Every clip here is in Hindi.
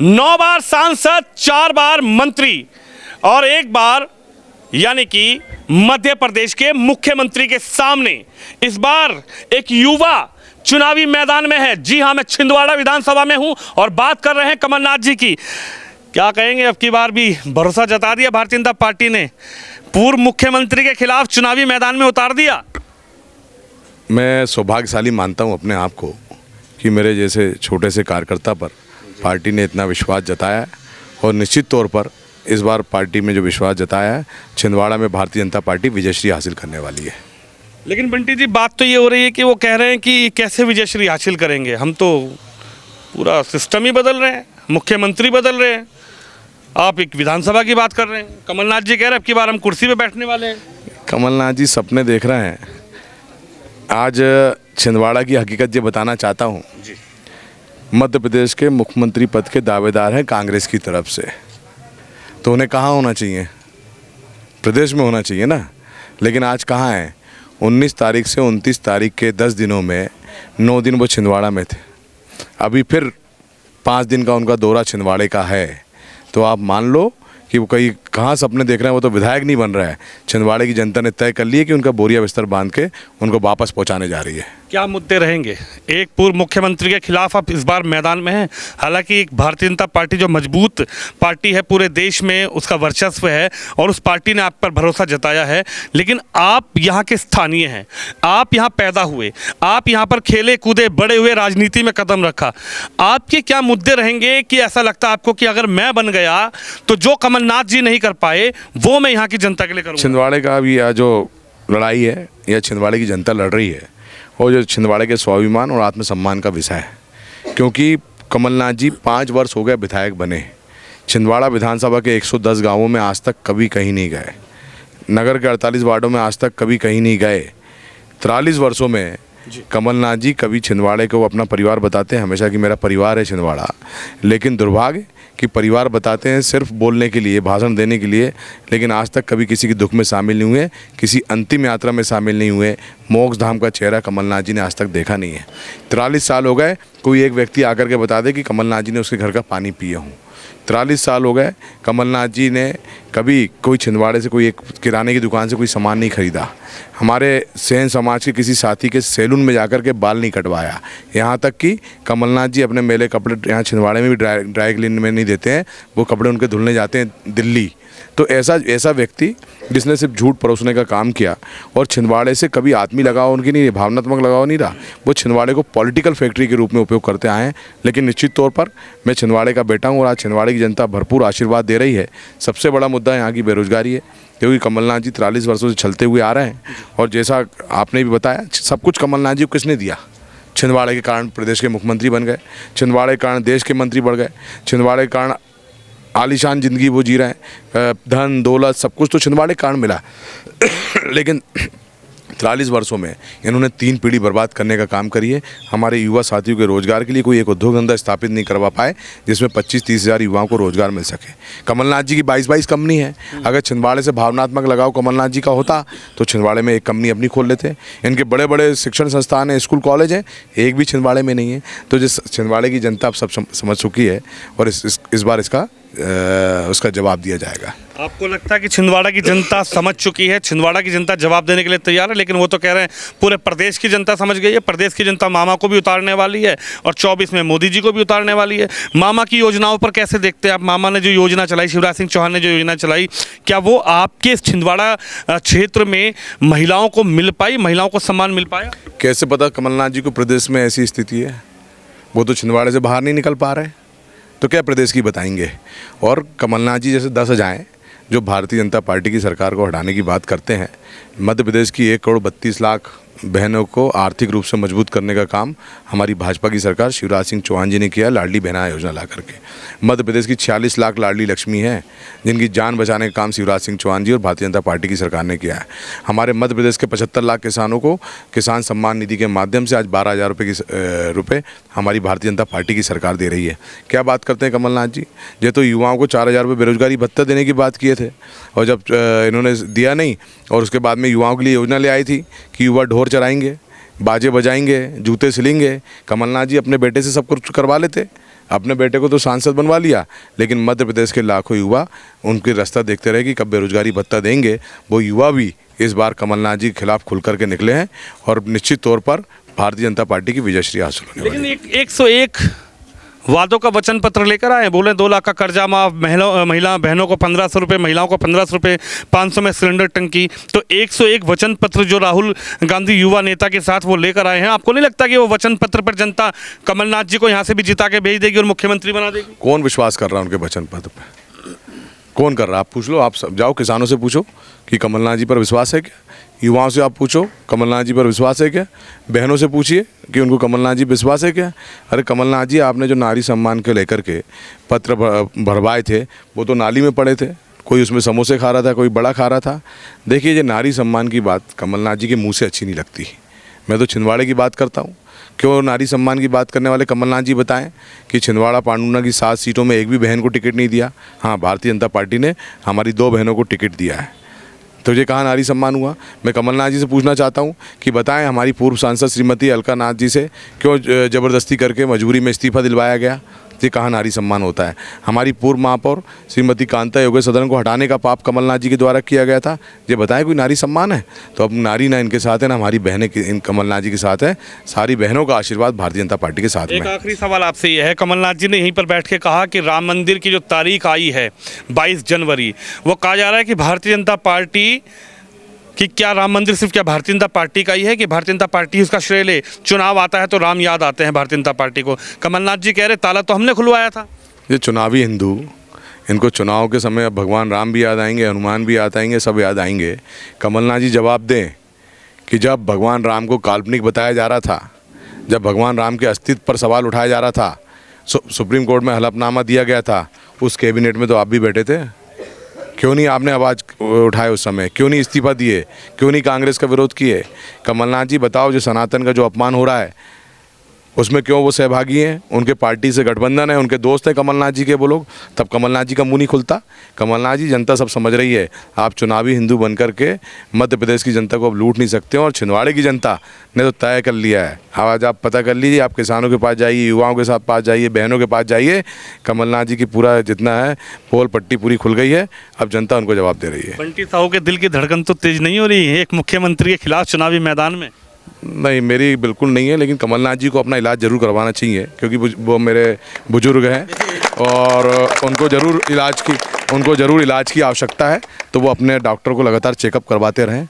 9 बार सांसद, 4 बार मंत्री और 1 बार यानी कि मध्य प्रदेश के मुख्यमंत्री के सामने इस बार एक युवा चुनावी मैदान में है। जी हां, मैं छिंदवाड़ा विधानसभा में हूं और बात कर रहे हैं कमलनाथ जी की। क्या कहेंगे, अब की बार भी भरोसा जता दिया भारतीय जनता पार्टी ने, पूर्व मुख्यमंत्री के खिलाफ चुनावी मैदान में उतार दिया। मैं सौभाग्यशाली मानता हूं अपने आप को कि मेरे जैसे छोटे से कार्यकर्ता पर पार्टी ने इतना विश्वास जताया है और निश्चित तौर पर इस बार पार्टी में जो विश्वास जताया है, छिंदवाड़ा में भारतीय जनता पार्टी विजयश्री हासिल करने वाली है। लेकिन बंटी जी, बात तो ये हो रही है कि वो कह रहे हैं कि कैसे विजयश्री हासिल करेंगे, हम तो पूरा सिस्टम ही बदल रहे हैं, मुख्यमंत्री बदल रहे हैं। आप एक विधानसभा की बात कर रहे हैं, कमलनाथ जी कह रहे हैं अब की बार हम कुर्सी पे बैठने वाले हैं। कमलनाथ जी सपने देख रहे हैं। आज छिंदवाड़ा की हकीकत ये बताना चाहता हूँ। मध्य प्रदेश के मुख्यमंत्री पद के दावेदार हैं कांग्रेस की तरफ से, तो उन्हें कहाँ होना चाहिए? प्रदेश में होना चाहिए ना। लेकिन आज कहाँ हैं? 19 तारीख से 29 तारीख के 10 दिनों में 9 दिन वो छिंदवाड़ा में थे। अभी फिर 5 दिन का उनका दौरा छिंदवाड़े का है। तो आप मान लो कि वो कहीं कहाँ सपने देख रहे हैं, वो तो विधायक नहीं बन रहा है। छिंदवाड़े की जनता ने तय कर लिया कि उनका बोरिया बिस्तर बांध के उनको वापस पहुँचाने जा रही है। क्या मुद्दे रहेंगे? एक पूर्व मुख्यमंत्री के खिलाफ आप इस बार मैदान में हैं। हालांकि एक भारतीय जनता पार्टी जो मजबूत पार्टी है, पूरे देश में उसका वर्चस्व है और उस पार्टी ने आप पर भरोसा जताया है, लेकिन आप यहाँ के स्थानीय हैं, आप यहाँ पैदा हुए, आप यहाँ पर खेले कूदे बड़े हुए, राजनीति में कदम रखा। आपके क्या मुद्दे रहेंगे कि ऐसा लगता है आपको कि अगर मैं बन गया तो जो कमलनाथ जी नहीं कर पाए वो मैं यहाँ की जनता के लिए करूँगा? छिंदवाड़े का भी यह जो लड़ाई है, यह छिंदवाड़े की जनता लड़ रही है और जो छिंदवाड़े के स्वाभिमान और आत्मसम्मान का विषय है। क्योंकि कमलनाथ जी 5 वर्ष हो गए विधायक बने, छिंदवाड़ा विधानसभा के 110 गांवों में आज तक कभी कहीं नहीं गए, नगर के 48 वार्डों में आज तक कभी कहीं नहीं गए। 43 वर्षों में कमलनाथ जी कभी छिंदवाड़े को अपना परिवार बताते हैं हमेशा कि मेरा परिवार है छिंदवाड़ा, लेकिन दुर्भाग्य कि परिवार बताते हैं सिर्फ बोलने के लिए, भाषण देने के लिए, लेकिन आज तक कभी किसी के दुख में शामिल नहीं हुए, किसी अंतिम यात्रा में शामिल नहीं हुए। मोक्ष धाम का चेहरा कमलनाथ जी ने आज तक देखा नहीं है। 43 साल हो गए, कोई एक व्यक्ति आकर के बता दे कि कमलनाथ जी ने उसके घर का पानी पिए हूँ। 43 साल हो गए, कमलनाथ जी ने कभी कोई छिंदवाड़े से कोई एक किराने की दुकान से कोई सामान नहीं खरीदा, हमारे सेन समाज के किसी साथी के सैलून में जाकर के बाल नहीं कटवाया। यहाँ तक कि कमलनाथ जी अपने मेले कपड़े यहाँ छिंदवाड़े में भी ड्राई क्लीन में नहीं देते हैं, वो कपड़े उनके धुलने जाते हैं दिल्ली। तो ऐसा व्यक्ति जिसने सिर्फ झूठ परोसने का काम किया और छिंदवाड़े से कभी आत्मीय लगाव उनकी नहीं, भावनात्मक लगाव नहीं रहा, वो छिंदवाड़े को पॉलिटिकल फैक्ट्री के रूप में उपयोग करते आए हैं। लेकिन निश्चित तौर पर मैं छिंदवाड़े का बेटा हूँ और आज छिंदवाड़े की जनता भरपूर आशीर्वाद दे रही है। सबसे बड़ा मुद्दा यहाँ की बेरोजगारी है, क्योंकि कमलनाथ जी 43 वर्षों से चलते हुए आ रहे हैं और जैसा आपने भी बताया, सब कुछ कमलनाथ जी को किसने दिया? छिंदवाड़े के कारण प्रदेश के मुख्यमंत्री बन गए, छिंदवाड़े के कारण देश के मंत्री बढ़ गए, छिंदवाड़े के कारण आलीशान ज़िंदगी वो जी रहे हैं, धन दौलत सब कुछ तो छिंदवाड़े के कारण मिला। लेकिन 43 वर्षों में इन्होंने 3 पीढ़ी बर्बाद करने का काम करी है। हमारे युवा साथियों के रोजगार के लिए कोई एक उद्योग धंधा स्थापित नहीं करवा पाए जिसमें 25-30 हज़ार युवाओं को रोजगार मिल सके। कमलनाथ जी की 22 कंपनी है। अगर छिंदवाड़े से भावनात्मक लगाव कमलनाथ जी का होता तो छिंदवाड़े में एक कंपनी अपनी खोल लेते। इनके बड़े बड़े शिक्षण संस्थान हैं, स्कूल कॉलेज हैं, एक भी छिंदवाड़े में नहीं है। तो जिस छिंदवाड़े की जनता अब सब समझ चुकी है और इस बार उसका जवाब दिया जाएगा। आपको लगता है कि छिंदवाड़ा की जनता समझ चुकी है, छिंदवाड़ा की जनता जवाब देने के लिए तैयार है? लेकिन वो तो कह रहे हैं पूरे प्रदेश की जनता समझ गई है, प्रदेश की जनता मामा को भी उतारने वाली है और 24 में मोदी जी को भी उतारने वाली है। मामा की योजनाओं पर कैसे देखते हैं आप? मामा ने जो योजना चलाई, शिवराज सिंह चौहान ने जो योजना चलाई, क्या वो आपके छिंदवाड़ा क्षेत्र में महिलाओं को मिल पाई, महिलाओं को सम्मान मिल पाया? कैसे पता कमलनाथ जी को प्रदेश में ऐसी स्थिति है? वो तो छिंदवाड़े से बाहर नहीं निकल पा रहे, तो क्या प्रदेश की बताएंगे? और कमलनाथ जी जैसे 10 जाएँ जो भारतीय जनता पार्टी की सरकार को हटाने की बात करते हैं। मध्य प्रदेश की 1 करोड़ 32 लाख बहनों को आर्थिक रूप से मजबूत करने का काम हमारी भाजपा की सरकार शिवराज सिंह चौहान जी ने किया, लाडली बहना योजना ला करके। मध्य प्रदेश की 46 लाख लाडली लक्ष्मी हैं जिनकी जान बचाने का काम शिवराज सिंह चौहान जी और भारतीय जनता पार्टी की सरकार ने किया है। हमारे मध्य प्रदेश के 75 लाख किसानों को किसान सम्मान निधि के माध्यम से आज 12,000 रुपये हमारी भारतीय जनता पार्टी की सरकार दे रही है। क्या बात करते हैं कमलनाथ जी? ये तो युवाओं को 4,000 रुपये बेरोजगारी भत्ता देने की बात किए थे और जब इन्होंने दिया नहीं और उसके बाद में युवाओं के लिए योजना ले आई थी कि युवा ढोर चराएंगे, बाजे बजाएंगे, जूते सिलेंगे। कमलनाथ जी अपने बेटे से सब कुछ करवा लेते। अपने बेटे को तो सांसद बनवा लिया, लेकिन मध्य प्रदेश के लाखों युवा उनके रास्ता देखते रहे कि कब बेरोजगारी भत्ता देंगे। वो युवा भी इस बार कमलनाथ जी के खिलाफ खुल करके निकले हैं और निश्चित तौर पर भारतीय जनता पार्टी की विजयश्री हासिल होने वाली है। लेकिन 101 वादों का वचन पत्र लेकर आए, बोले 2 लाख का कर्जा माफ, महिला बहनों को 1500 रुपये, महिलाओं को 1500 रुपये, 500 में सिलेंडर टंकी। तो 101 वचन पत्र जो राहुल गांधी युवा नेता के साथ वो लेकर आए हैं, आपको नहीं लगता कि वो वचन पत्र पर जनता कमलनाथ जी को यहाँ से भी जिता के भेज देगी और मुख्यमंत्री बना देगी? कौन विश्वास कर रहा है उनके वचन पत्र पे? कौन कर रहा है? आप पूछ लो, आप सब जाओ किसानों से पूछो कि कमलनाथ जी पर विश्वास है क्या, युवाओं से आप पूछो कमलनाथ जी पर विश्वास है क्या, बहनों से पूछिए कि उनको कमलनाथ जी पर विश्वास है क्या। अरे कमलनाथ जी, आपने जो नारी सम्मान के लेकर के पत्र भरवाए थे वो तो नाली में पड़े थे, कोई उसमें समोसे खा रहा था, कोई बड़ा खा रहा था। देखिए, ये नारी सम्मान की बात कमलनाथ जी के मुँह से अच्छी नहीं लगती। मैं तो छिंदवाड़े की बात करता हूँ। क्यों नारी सम्मान की बात करने वाले कमलनाथ जी बताएं कि छिंदवाड़ा पांडुना की 7 सीटों में एक भी बहन को टिकट नहीं दिया। हाँ, भारतीय जनता पार्टी ने हमारी 2 बहनों को टिकट दिया है। तो ये कहाँ नारी सम्मान हुआ? मैं कमलनाथ जी से पूछना चाहता हूँ कि बताएं हमारी पूर्व सांसद श्रीमती अलका नाथ जी से क्यों ज़बरदस्ती करके मजबूरी में इस्तीफा दिलवाया गया? ये कहाँ नारी सम्मान होता है? हमारी पूर्व महापौर श्रीमती कांता योगेश सदन को हटाने का पाप कमलनाथ जी के द्वारा किया गया था। ये बताएं कोई नारी सम्मान है? तो अब नारी ना इनके साथ है ना हमारी बहनें इन कमलनाथ जी के साथ है। सारी बहनों का आशीर्वाद भारतीय जनता पार्टी के साथ में। एक आखिरी सवाल आपसे यह है, कमलनाथ जी ने यहीं पर बैठ के कहा कि राम मंदिर की जो तारीख आई है 22 जनवरी, वो कहा जा रहा है कि भारतीय जनता पार्टी कि क्या राम मंदिर सिर्फ क्या भारतीय जनता पार्टी का ही है कि भारतीय जनता पार्टी उसका श्रेय ले? चुनाव आता है तो राम याद आते हैं भारतीय जनता पार्टी को। कमलनाथ जी कह रहे ताला तो हमने खुलवाया था। ये चुनावी हिंदू, इनको चुनाव के समय अब भगवान राम भी याद आएंगे, हनुमान भी याद आएंगे, सब याद आएंगे। कमलनाथ जी जवाब दें कि जब भगवान राम को काल्पनिक बताया जा रहा था, जब भगवान राम के अस्तित्व पर सवाल उठाया जा रहा था, सुप्रीम कोर्ट में हलफनामा दिया गया था, उस कैबिनेट में तो आप भी बैठे थे। क्यों नहीं आपने आवाज़ उठाए उस समय? क्यों नहीं इस्तीफा दिए? क्यों नहीं कांग्रेस का विरोध किए? कमलनाथ जी बताओ, जो सनातन का जो अपमान हो रहा है उसमें क्यों वो सहभागी हैं? उनके पार्टी से गठबंधन है, उनके दोस्त हैं कमलनाथ जी के वो लोग, तब कमलनाथ जी का मुंह नहीं खुलता। कमलनाथ जी, जनता सब समझ रही है, आप चुनावी हिंदू बन कर के मध्य प्रदेश की जनता को अब लूट नहीं सकते हैं। और छिंदवाड़े की जनता ने तो तय कर लिया है। आज आप पता कर लीजिए, आप किसानों के पास जाइए, युवाओं के साथ पास जाइए, बहनों के पास जाइए, कमलनाथ जी की पूरा जितना है पोल पट्टी पूरी खुल गई है। अब जनता उनको जवाब दे रही है। बंटी साहू के दिल की धड़कन तो तेज नहीं हो रही है एक मुख्यमंत्री के खिलाफ चुनावी मैदान में? नहीं, मेरी बिल्कुल नहीं है, लेकिन कमलनाथ जी को अपना इलाज ज़रूर करवाना चाहिए, क्योंकि वो मेरे बुजुर्ग हैं और उनको ज़रूर इलाज की आवश्यकता है। तो वो अपने डॉक्टर को लगातार चेकअप करवाते रहें,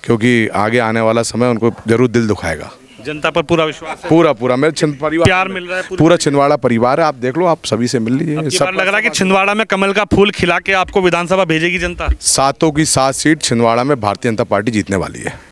क्योंकि आगे आने वाला समय उनको ज़रूर दिल दुखाएगा। जनता पर पूरा विश्वास है? पूरा मेरे परिवार प्यार मिल रहा है? पूरा छिंदवाड़ा परिवार है, आप देख लो, आप सभी से मिल लीजिए। सब लग रहा है कि छिंदवाड़ा में कमल का फूल खिला के आपको विधानसभा भेजेगी जनता। 7 की 7 सीट छिंदवाड़ा में भारतीय जनता पार्टी जीतने वाली है।